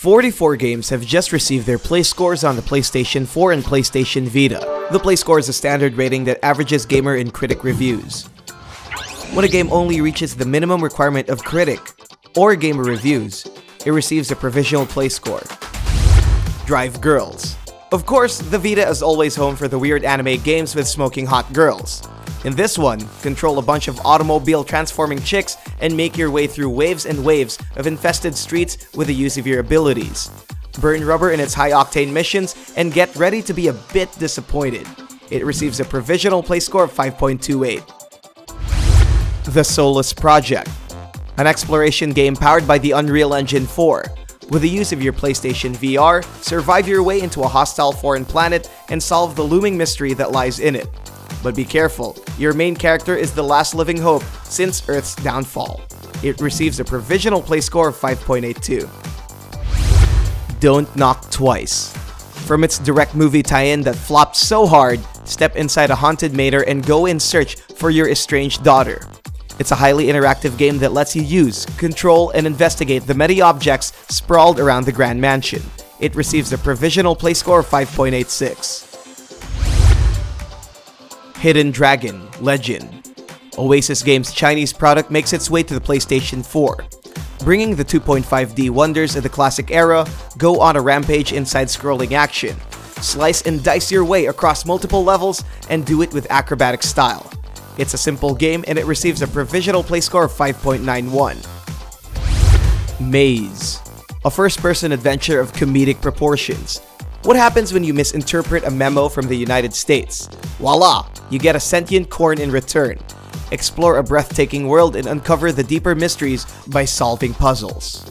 44 games have just received their play scores on the PlayStation 4 and PlayStation Vita. The play score is a standard rating that averages gamer and critic reviews. When a game only reaches the minimum requirement of critic or gamer reviews, it receives a provisional play score. Drive girls. Of course, the Vita is always home for the weird anime games with smoking hot girls. In this one, control a bunch of automobile transforming chicks and make your way through waves and waves of infested streets with the use of your abilities. Burn rubber in its high-octane missions and get ready to be a bit disappointed. It receives a provisional play score of 5.28. The Solus Project. An exploration game powered by the Unreal Engine 4. With the use of your PlayStation VR, survive your way into a hostile foreign planet and solve the looming mystery that lies in it. But be careful, your main character is the last living hope since Earth's downfall. It receives a provisional play score of 5.82. Don't Knock Twice. From its direct movie tie-in that flopped so hard, step inside a haunted manor and go in search for your estranged daughter. It's a highly interactive game that lets you use, control, and investigate the many objects sprawled around the Grand Mansion. It receives a provisional play score of 5.86. Hidden Dragon Legend. Oasis Games' Chinese product makes its way to the PlayStation 4. Bringing the 2.5D wonders of the classic era, go on a rampage in side-scrolling action. Slice and dice your way across multiple levels and do it with acrobatic style. It's a simple game and it receives a provisional play score of 5.91. Maze. A first-person adventure of comedic proportions. What happens when you misinterpret a memo from the United States? Voila! You get a sentient corn in return. Explore a breathtaking world and uncover the deeper mysteries by solving puzzles.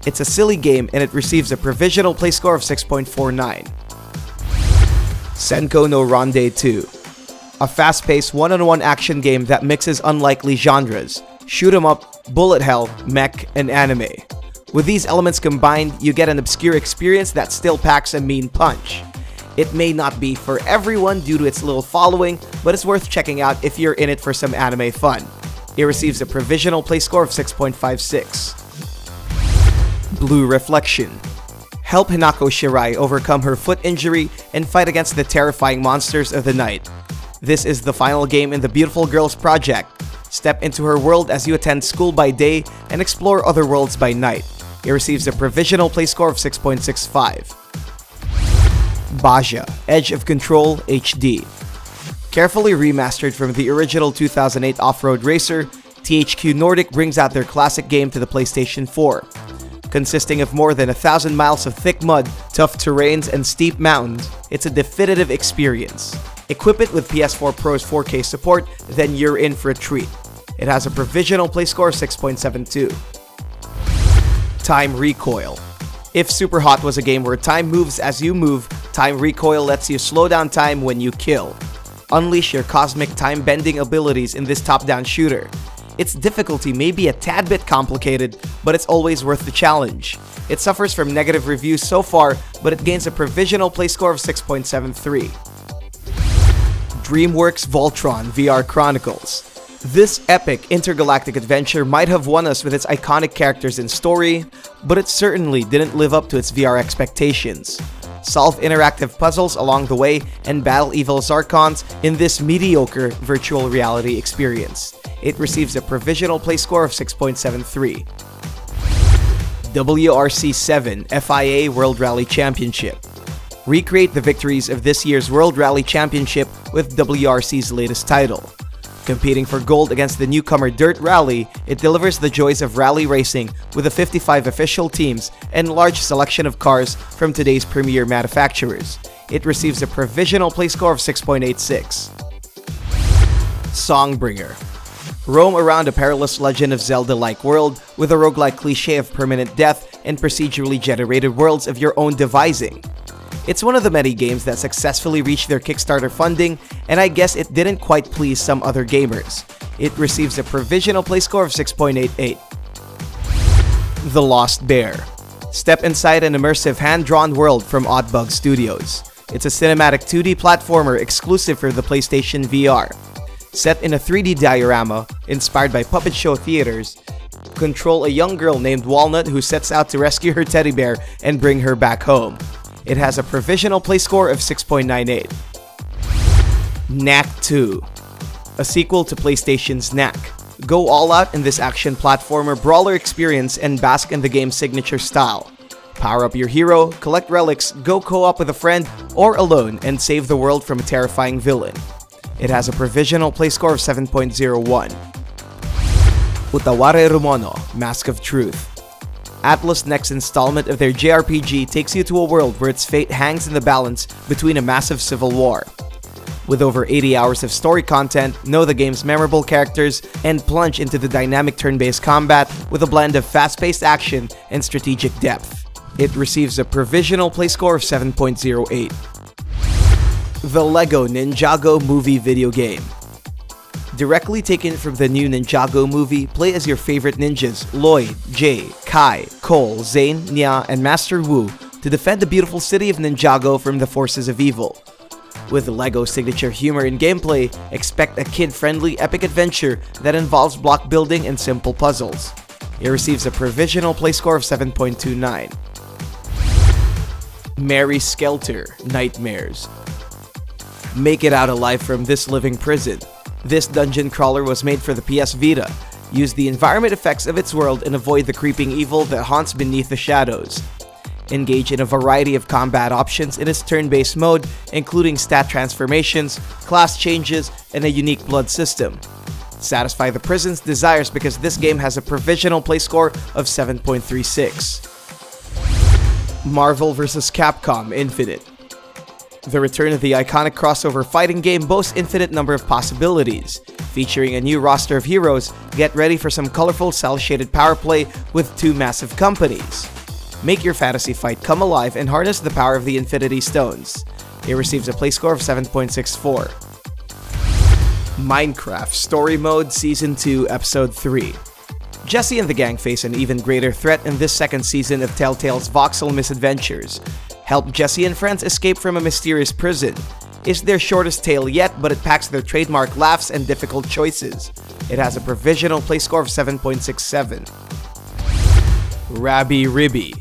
It's a silly game and it receives a provisional play score of 6.49. Senko no Ronde 2. A fast-paced one-on-one action game that mixes unlikely genres: shoot 'em up, bullet hell, mech, and anime. With these elements combined, you get an obscure experience that still packs a mean punch. It may not be for everyone due to its little following, but it's worth checking out if you're in it for some anime fun. It receives a provisional play score of 6.56. Blue Reflection. Help Hinako Shirai overcome her foot injury and fight against the terrifying monsters of the night. This is the final game in the Beautiful Girls project. Step into her world as you attend school by day and explore other worlds by night. It receives a provisional play score of 6.65. Baja Edge of Control HD. Carefully remastered from the original 2008 off-road racer, THQ Nordic brings out their classic game to the PlayStation 4. Consisting of more than 1,000 miles of thick mud, tough terrains, and steep mountains, it's a definitive experience. Equip it with PS4 Pro's 4K support, then you're in for a treat. It has a provisional play score of 6.72. Time Recoil. If Superhot was a game where time moves as you move, Time Recoil lets you slow down time when you kill. Unleash your cosmic time-bending abilities in this top-down shooter. Its difficulty may be a tad bit complicated, but it's always worth the challenge. It suffers from negative reviews so far, but it gains a provisional play score of 6.73. DreamWorks Voltron VR Chronicles. This epic intergalactic adventure might have won us with its iconic characters and story, but it certainly didn't live up to its VR expectations. Solve interactive puzzles along the way and battle evil Zarkons in this mediocre virtual reality experience. It receives a provisional play score of 6.73. WRC7 FIA World Rally Championship. Recreate the victories of this year's World Rally Championship with WRC's latest title. Competing for gold against the newcomer Dirt Rally, it delivers the joys of rally racing with the 55 official teams and large selection of cars from today's premier manufacturers. It receives a provisional play score of 6.86. Songbringer. Roam around a perilous Legend of Zelda-like world with a roguelike cliché of permanent death and procedurally generated worlds of your own devising. It's one of the many games that successfully reached their Kickstarter funding, and I guess it didn't quite please some other gamers. It receives a provisional play score of 6.88. The Lost Bear. Step inside an immersive hand-drawn world from Oddbug Studios. It's a cinematic 2D platformer exclusive for the PlayStation VR. Set in a 3D diorama inspired by puppet show theaters, control a young girl named Walnut who sets out to rescue her teddy bear and bring her back home. It has a provisional play score of 6.98. Knack 2, a sequel to PlayStation's Knack. Go all out in this action platformer brawler experience and bask in the game's signature style. Power up your hero, collect relics, go co-op with a friend or alone, and save the world from a terrifying villain. It has a provisional play score of 7.01. Utaware Rumono, Mask of Truth. Atlus' next installment of their JRPG takes you to a world where its fate hangs in the balance between a massive civil war. With over 80 hours of story content, know the game's memorable characters, and plunge into the dynamic turn-based combat with a blend of fast-paced action and strategic depth. It receives a provisional play score of 7.08. The LEGO Ninjago movie video game. Directly taken from the new Ninjago movie, play as your favorite ninjas Lloyd, Jay, Kai, Cole, Zane, Nya, and Master Wu to defend the beautiful city of Ninjago from the forces of evil. With LEGO's signature humor in gameplay, expect a kid-friendly epic adventure that involves block building and simple puzzles. It receives a provisional play score of 7.29. Mary Skelter, Nightmares. Make it out alive from this living prison. This dungeon crawler was made for the PS Vita. Use the environment effects of its world and avoid the creeping evil that haunts beneath the shadows. Engage in a variety of combat options in its turn-based mode, including stat transformations, class changes, and a unique blood system. Satisfy the prison's desires because this game has a provisional play score of 7.36. Marvel vs. Capcom Infinite. The return of the iconic crossover fighting game boasts infinite number of possibilities. Featuring a new roster of heroes, get ready for some colorful cel-shaded power play with two massive companies. Make your fantasy fight come alive and harness the power of the Infinity Stones. It receives a play score of 7.64. Minecraft Story Mode Season 2 Episode 3. Jesse and the gang face an even greater threat in this second season of Telltale's voxel misadventures. Help Jesse and friends escape from a mysterious prison. It's their shortest tale yet, but it packs their trademark laughs and difficult choices. It has a provisional play score of 7.67. Rabbi Ribby.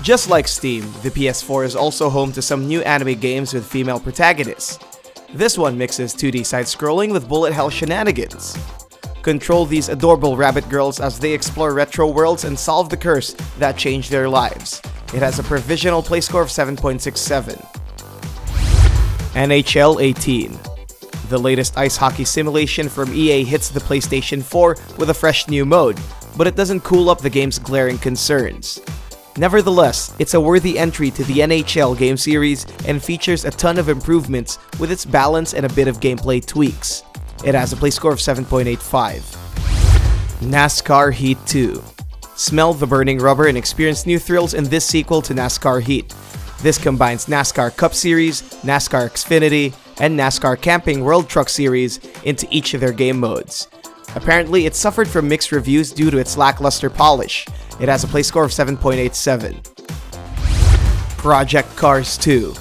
Just like Steam, the PS4 is also home to some new anime games with female protagonists. This one mixes 2D side-scrolling with bullet hell shenanigans. Control these adorable rabbit girls as they explore retro worlds and solve the curse that changed their lives. It has a provisional play score of 7.67. NHL 18. The latest ice hockey simulation from EA hits the PlayStation 4 with a fresh new mode, but it doesn't cool up the game's glaring concerns. Nevertheless, it's a worthy entry to the NHL game series and features a ton of improvements with its balance and a bit of gameplay tweaks. It has a play score of 7.85. NASCAR Heat 2. Smell the burning rubber and experience new thrills in this sequel to NASCAR Heat. This combines NASCAR Cup Series, NASCAR Xfinity, and NASCAR Camping World Truck Series into each of their game modes. Apparently, it suffered from mixed reviews due to its lackluster polish. It has a play score of 7.87. Project Cars 2.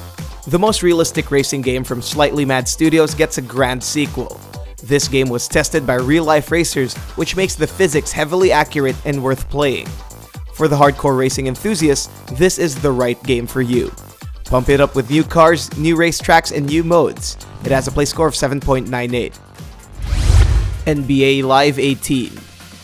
The most realistic racing game from Slightly Mad Studios gets a grand sequel. This game was tested by real-life racers, which makes the physics heavily accurate and worth playing. For the hardcore racing enthusiasts, this is the right game for you. Pump it up with new cars, new racetracks, and new modes. It has a play score of 7.98. NBA Live 18.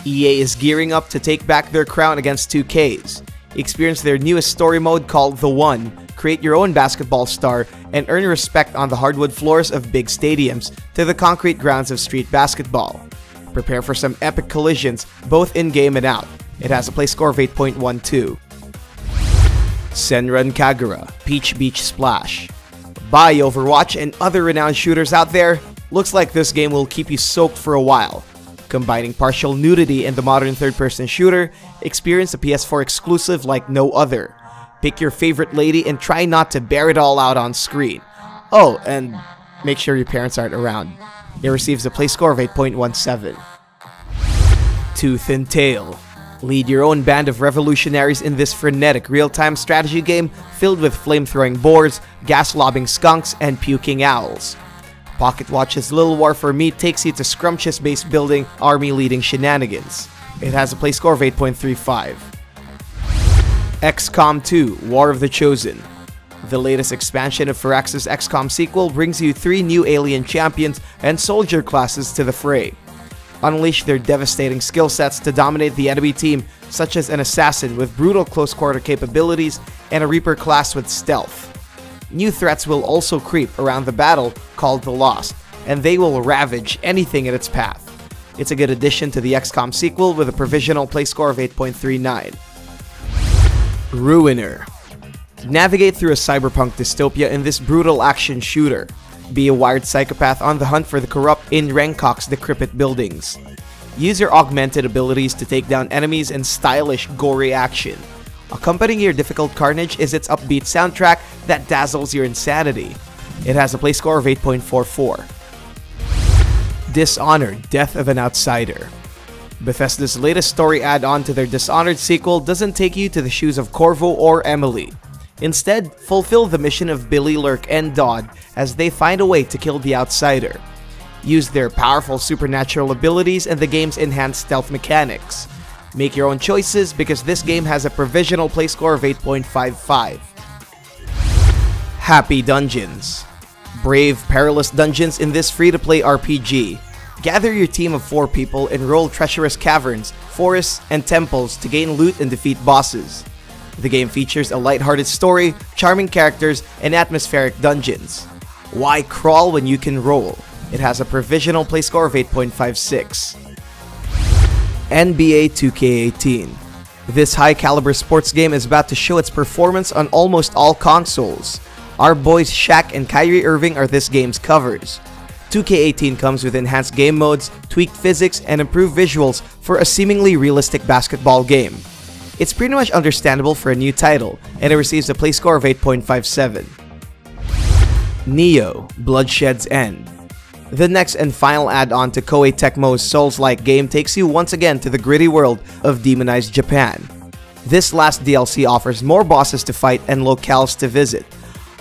EA is gearing up to take back their crown against 2Ks. Experience their newest story mode called The One, create your own basketball star, and earn respect on the hardwood floors of big stadiums to the concrete grounds of street basketball. Prepare for some epic collisions, both in-game and out. It has a play score of 8.12. Senran Kagura, Peach Beach Splash. Buy Overwatch and other renowned shooters out there. Looks like this game will keep you soaked for a while. Combining partial nudity and the modern third-person shooter, experience a PS4 exclusive like no other. Pick your favorite lady and try not to bear it all out on screen. Oh, and make sure your parents aren't around. It receives a play score of 8.17. Tooth and Tail. Lead your own band of revolutionaries in this frenetic real-time strategy game filled with flame-throwing boars, gas-lobbing skunks, and puking owls. Pocket Watch's Little War for Me takes you to scrumptious base building, army-leading shenanigans. It has a play score of 8.35. XCOM 2 War of the Chosen. The latest expansion of Firaxis XCOM sequel brings you 3 new alien champions and soldier classes to the fray. Unleash their devastating skill sets to dominate the enemy team, such as an assassin with brutal close-quarter capabilities and a Reaper class with stealth. New threats will also creep around the battle called the Lost, and they will ravage anything in its path. It's a good addition to the XCOM sequel with a provisional play score of 8.39. Ruiner. Navigate through a cyberpunk dystopia in this brutal action shooter. Be a wired psychopath on the hunt for the corrupt in Rancoc's decrepit buildings. Use your augmented abilities to take down enemies in stylish, gory action. Accompanying your difficult carnage is its upbeat soundtrack that dazzles your insanity. It has a play score of 8.44. Dishonored: Death of an Outsider. Bethesda's latest story add-on to their Dishonored sequel doesn't take you to the shoes of Corvo or Emily. Instead, fulfill the mission of Billy, Lurk, and Dodd as they find a way to kill the Outsider. Use their powerful supernatural abilities and the game's enhanced stealth mechanics. Make your own choices because this game has a provisional play score of 8.55. Happy Dungeons. Brave, perilous dungeons in this free-to-play RPG. Gather your team of 4 people and roll treacherous caverns, forests, and temples to gain loot and defeat bosses. The game features a lighthearted story, charming characters, and atmospheric dungeons. Why crawl when you can roll? It has a provisional play score of 8.56. NBA 2K18. This high-caliber sports game is about to show its performance on almost all consoles. Our boys Shaq and Kyrie Irving are this game's covers. 2K18 comes with enhanced game modes, tweaked physics, and improved visuals for a seemingly realistic basketball game. It's pretty much understandable for a new title, and it receives a play score of 8.57. Neo: Bloodshed's End. The next and final add-on to Koei Tecmo's Souls-like game takes you once again to the gritty world of demonized Japan. This last DLC offers more bosses to fight and locales to visit.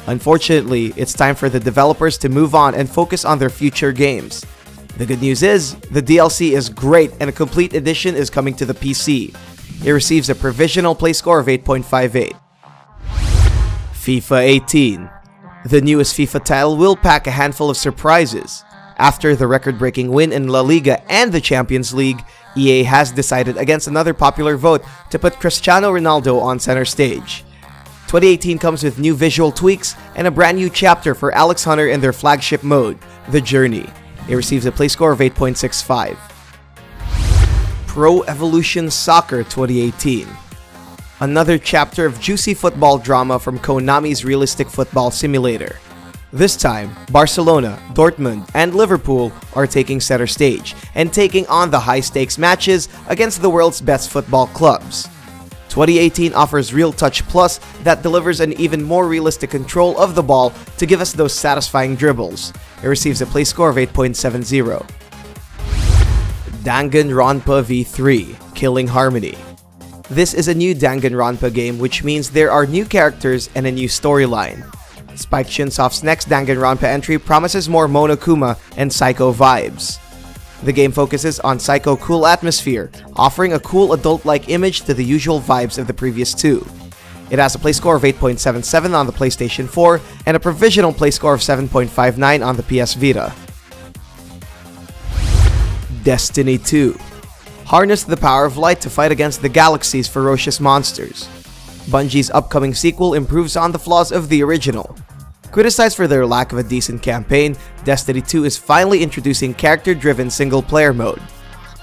Unfortunately, it's time for the developers to move on and focus on their future games. The good news is, the DLC is great and a complete edition is coming to the PC. It receives a provisional play score of 8.58. FIFA 18. The newest FIFA title will pack a handful of surprises. After the record-breaking win in La Liga and the Champions League, EA has decided against another popular vote to put Cristiano Ronaldo on center stage. 2018 comes with new visual tweaks and a brand new chapter for Alex Hunter in their flagship mode, The Journey. It receives a play score of 8.65. Pro Evolution Soccer 2018. Another chapter of juicy football drama from Konami's realistic football simulator. This time, Barcelona, Dortmund, and Liverpool are taking center stage and taking on the high-stakes matches against the world's best football clubs. 2018 offers Real Touch Plus that delivers an even more realistic control of the ball to give us those satisfying dribbles. It receives a play score of 8.70. Danganronpa V3: Killing Harmony. This is a new Danganronpa game, which means there are new characters and a new storyline. Spike Chunsoft's next Danganronpa entry promises more Monokuma and Psycho vibes. The game focuses on Psycho cool atmosphere, offering a cool adult-like image to the usual vibes of the previous two. It has a play score of 8.77 on the PlayStation 4 and a provisional play score of 7.59 on the PS Vita. Destiny 2. Harness the power of light to fight against the galaxy's ferocious monsters. Bungie's upcoming sequel improves on the flaws of the original. Criticized for their lack of a decent campaign, Destiny 2 is finally introducing character-driven single-player mode.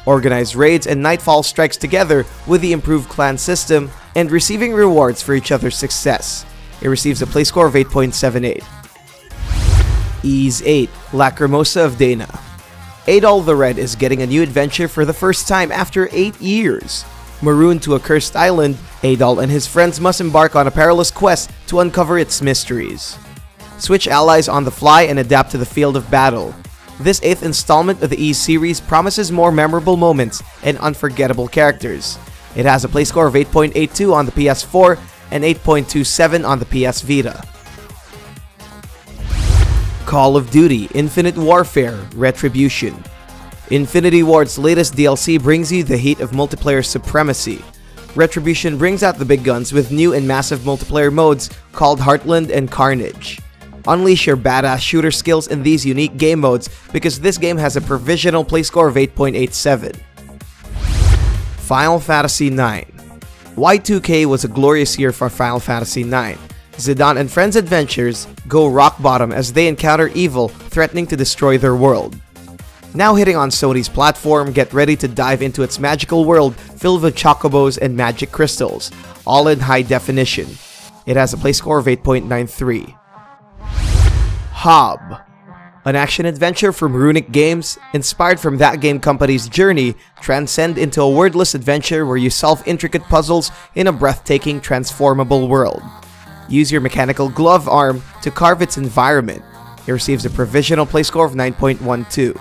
Organized raids and nightfall strikes together with the improved clan system and receiving rewards for each other's success. It receives a play score of 8.78. Ys 8: Lacrimosa of Dana. Adol the Red is getting a new adventure for the first time after 8 years. Marooned to a cursed island, Adol and his friends must embark on a perilous quest to uncover its mysteries. Switch allies on the fly and adapt to the field of battle. This 8th installment of the Ys series promises more memorable moments and unforgettable characters. It has a play score of 8.82 on the PS4 and 8.27 on the PS Vita. Call of Duty: Infinite Warfare: Retribution. Infinity Ward's latest DLC brings you the heat of multiplayer supremacy. Retribution brings out the big guns with new and massive multiplayer modes called Heartland and Carnage. Unleash your badass shooter skills in these unique game modes because this game has a provisional play score of 8.87. Final Fantasy IX. Y2K was a glorious year for Final Fantasy IX. Zidane and friends' adventures go rock bottom as they encounter evil threatening to destroy their world. Now hitting on Sony's platform, get ready to dive into its magical world filled with chocobos and magic crystals, all in high definition. It has a play score of 8.93. Hob. An action-adventure from Runic Games, inspired from that game company's journey, transcend into a wordless adventure where you solve intricate puzzles in a breathtaking, transformable world. Use your mechanical glove arm to carve its environment. It receives a provisional play score of 9.12.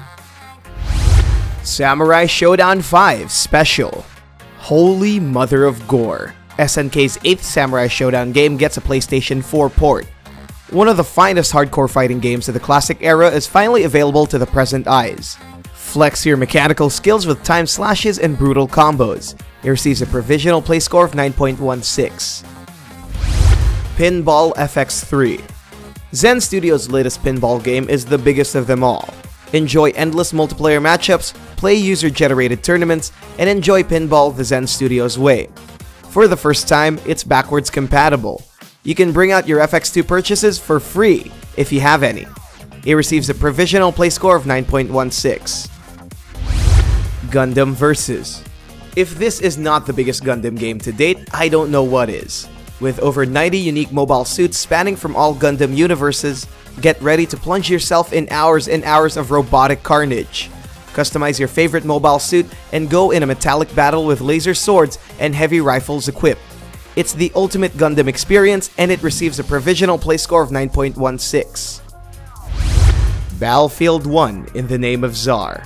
Samurai Shodown 5 Special. Holy Mother of Gore. SNK's 8th Samurai Shodown game gets a PlayStation 4 port. One of the finest hardcore fighting games of the classic era is finally available to the present eyes. Flex your mechanical skills with time slashes and brutal combos. It receives a provisional play score of 9.16. Pinball FX3. Zen Studios' latest pinball game is the biggest of them all. Enjoy endless multiplayer matchups, play user-generated tournaments, and enjoy pinball the Zen Studios way. For the first time, it's backwards compatible. You can bring out your FX2 purchases for free, if you have any. It receives a provisional play score of 9.16. Gundam Versus. If this is not the biggest Gundam game to date, I don't know what is. With over 90 unique mobile suits spanning from all Gundam universes, get ready to plunge yourself in hours and hours of robotic carnage. Customize your favorite mobile suit and go in a metallic battle with laser swords and heavy rifles equipped. It's the ultimate Gundam experience and it receives a provisional play score of 9.16. Battlefield 1 in the Name of Tsar.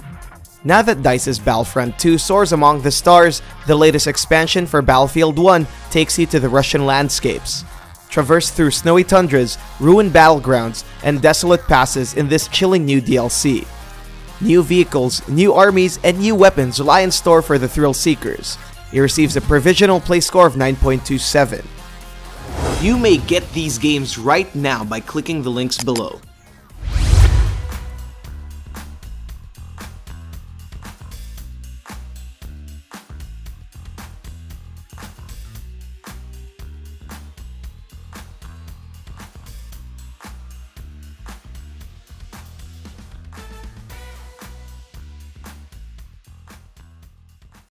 Now that DICE's Battlefront 2 soars among the stars, the latest expansion for Battlefield 1 takes you to the Russian landscapes. Traverse through snowy tundras, ruined battlegrounds, and desolate passes in this chilling new DLC. New vehicles, new armies, and new weapons lie in store for the thrill seekers. It receives a provisional play score of 9.27. You may get these games right now by clicking the links below.